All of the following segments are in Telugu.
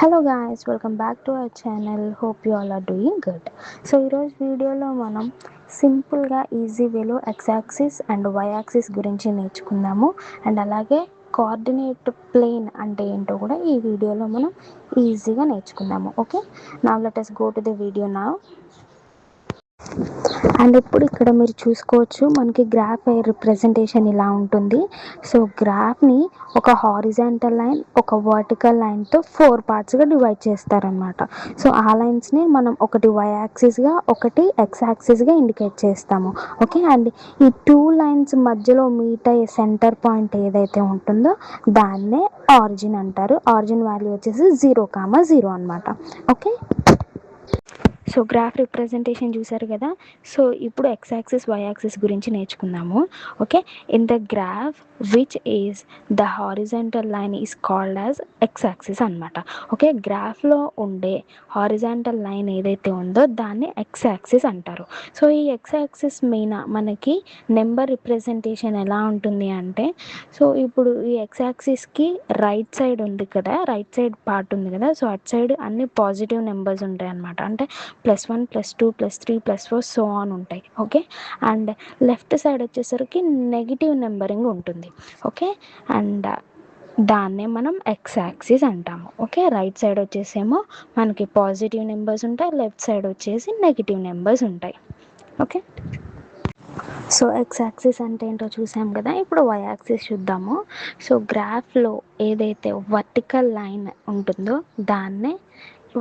Hello guys, welcome back to our channel. Hope you all are doing good. So ఈరోజు వీడియోలో మనం సింపుల్గా ఈజీ వేలో x axis and y axis గురించి నేర్చుకుందాము. అండ్ అలాగే కోఆర్డినేట్ ప్లేన్ అంటే ఏంటో కూడా ఈ వీడియోలో మనం ఈజీగా నేర్చుకుందాము. Okay, now let us go to the video now. And ఇప్పుడు ఇక్కడ మీరు చూసుకోవచ్చు, మనకి గ్రాఫ్ రిప్రజెంటేషన్ ఇలా ఉంటుంది. సో గ్రాఫ్ని ఒక హారిజాంటల్ లైన్, ఒక వర్టికల్ లైన్తో 4 పార్ట్స్గా డివైడ్ చేస్తారనమాట. సో ఆ లైన్స్ని మనం ఒకటి వై యాక్సిస్గా, ఒకటి ఎక్స్ యాక్సిస్గా ఇండికేట్ చేస్తాము. ఓకే, అండ్ ఈ 2 లైన్స్ మధ్యలో మీట్ అయ్యే సెంటర్ పాయింట్ ఏదైతే ఉంటుందో దాన్నే ఆరిజిన్ అంటారు. ఆరిజిన్ వాల్యూ వచ్చేసి 0,0 అనమాట. ఓకే, సో గ్రాఫ్ రిప్రజెంటేషన్ చూసారు కదా. సో ఇప్పుడు ఎక్స్ యాక్సిస్ వై యాక్సిస్ గురించి నేర్చుకుందాము. Okay, in the graph which is the horizontal line is called as x axis అనమాట. ఓకే, గ్రాఫ్లో ఉండే హారిజాంటల్ లైన్ ఏదైతే ఉందో దాన్ని ఎక్స్ యాక్సిస్ అంటారు. సో ఈ ఎక్స్ యాక్సిస్ మీద మనకి నెంబర్ రిప్రజెంటేషన్ ఎలా ఉంటుంది అంటే, సో ఇప్పుడు ఈ ఎక్స్ యాక్సిస్కి రైట్ సైడ్ ఉంది కదా, రైట్ సైడ్ పార్ట్ ఉంది కదా. సో అటు సైడ్ అన్ని పాజిటివ్ నెంబర్స్ ఉంటాయి అనమాట. అంటే +1 +2 +3 +4 సో ఆన్ ఉంటాయి. ఓకే, అండ్ లెఫ్ట్ సైడ్ వచ్చేసరికి నెగిటివ్ నెంబరింగ్ ఉంటుంది. ఓకే, అండ్ దాన్నే మనం ఎక్స్ యాక్సిస్ అంటాము. ఓకే, రైట్ సైడ్ వచ్చేసేమో మనకి పాజిటివ్ నెంబర్స్ ఉంటాయి, లెఫ్ట్ సైడ్ వచ్చేసి నెగిటివ్ నెంబర్స్ ఉంటాయి. ఓకే, సో ఎక్స్ యాక్సిస్ అంటే ఏంటో చూసాం కదా. ఇప్పుడు వై యాక్సిస్ చూద్దాము. సో గ్రాఫ్లో ఏదైతే వర్టికల్ లైన్ ఉంటుందో దాన్నే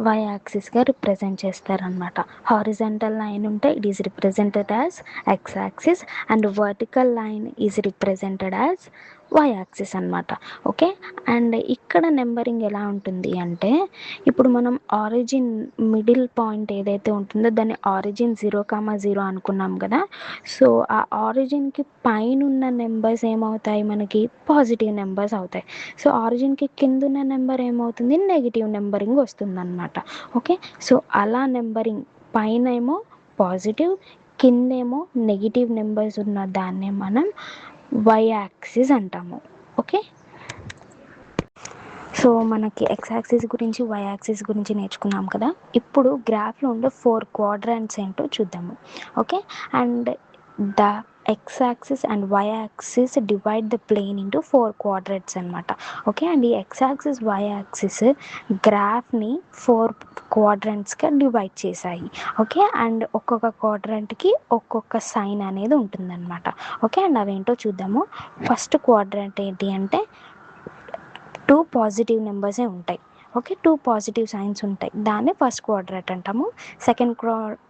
వై యాక్సిస్గా రిప్రజెంట్ చేస్తారనమాట. హారిజాంటల్ లైన్ ఉంటే it is represented as x axis and vertical line is represented as y axis అనమాట. ఓకే, అండ్ ఇక్కడ నెంబరింగ్ ఎలా ఉంటుంది అంటే, ఇప్పుడు మనం ఆరిజిన్ మిడిల్ పాయింట్ ఏదైతే ఉంటుందో దాన్ని ఆరిజిన్ 0,0 అనుకున్నాం కదా. సో ఆ ఆరిజిన్కి పైన ఉన్న నెంబర్స్ ఏమవుతాయి, మనకి పాజిటివ్ నెంబర్స్ అవుతాయి. సో ఆరిజిన్కి కింద ఉన్న నెంబర్ ఏమవుతుంది, నెగిటివ్ నెంబరింగ్ వస్తుంది అనమాట. ఓకే, సో అలా నెంబరింగ్ పైన ఏమో పాజిటివ్, కిందేమో నెగిటివ్ నెంబర్స్ ఉన్న దాన్నే మనం వై యాక్సిస్ అంటాము. ఓకే, సో మనకి ఎక్స్ యాక్సిస్ గురించి వై యాక్సిస్ గురించి నేర్చుకున్నాం కదా. ఇప్పుడు గ్రాఫ్లో ఉండే 4 క్వాడ్రాంట్స్ ఏంటో చూద్దాము. Okay, and the x axis and y axis divide the plane into 4 quadrants అనమాట. ఓకే, అండ్ ఈ ఎక్స్ యాక్సిస్ వై యాక్సిస్ గ్రాఫ్ని 4 క్వాడ్రాంట్స్గా డివైడ్ చేశాయి. ఓకే, అండ్ ఒక్కొక్క క్వాడ్రాంట్కి ఒక్కొక్క సైన్ అనేది ఉంటుందన్నమాట. ఓకే, అండ్ అవేంటో చూద్దాము. ఫస్ట్ క్వాడ్రాంట్ ఏంటి అంటే 2 పాజిటివ్ నెంబర్సే ఉంటాయి. ఓకే, 2 పాజిటివ్ సైన్స్ ఉంటాయి, దాన్ని ఫస్ట్ క్వాడ్రాంట్ అంటాము. సెకండ్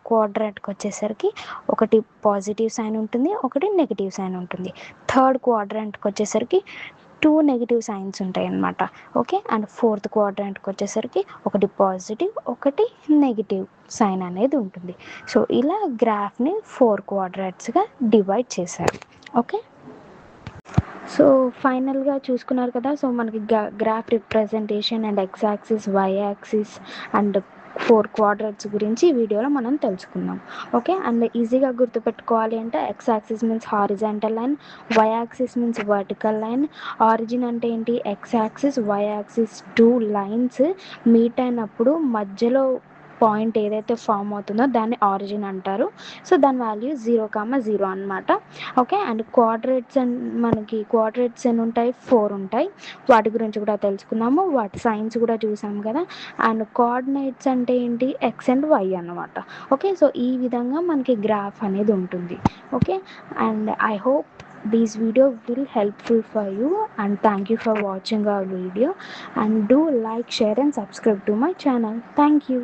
క్వాడ్రాంట్కి వచ్చేసరికి ఒకటి పాజిటివ్ సైన్ ఉంటుంది, ఒకటి నెగిటివ్ సైన్ ఉంటుంది. థర్డ్ క్వాడ్రాంట్కి వచ్చేసరికి 2 నెగిటివ్ సైన్స్ ఉంటాయి అన్నమాట. ఓకే, అండ్ ఫోర్త్ క్వాడ్రాంట్కి వచ్చేసరికి ఒకటి పాజిటివ్, ఒకటి నెగిటివ్ సైన్ అనేది ఉంటుంది. సో ఇలా గ్రాఫ్ని 4 క్వాడ్రాంట్స్గా డివైడ్ చేశారు. ఓకే, సో ఫైనల్గా చూసుకున్నారు కదా. సో మనకి graph representation and x axis y axis and 4 quadrants గురించి ఈ వీడియోలో మనం తెలుసుకుందాం. ఓకే, అండ్ ఈజీగా గుర్తుపెట్టుకోవాలి అంటే x axis means horizontal line, y axis means vertical line. Origin అంటే ఏంటి, x axis y axis 2 lines meet అయినప్పుడు మధ్యలో పాయింట్ ఏదైతే ఫామ్ అవుతుందో దాన్ని ఆరిజిన్ అంటారు. సో దాని వాల్యూ 0,0 అనమాట. ఓకే, అండ్ క్వాడ్రేట్స్ అండ్ మనకి క్వాడ్రేట్స్ ఎన్ని ఉంటాయి, 4 ఉంటాయి. వాటి గురించి కూడా తెలుసుకున్నాము, వాటి సైన్స్ కూడా చూసాం కదా. అండ్ కోఆర్డినేట్స్ అంటే ఏంటి, ఎక్స్ అండ్ వై అన్నమాట. ఓకే, సో ఈ విధంగా మనకి గ్రాఫ్ అనేది ఉంటుంది. Okay, and I hope this video will helpful for you, and thank you for watching our video, and do like, share and subscribe to my channel. Thank you.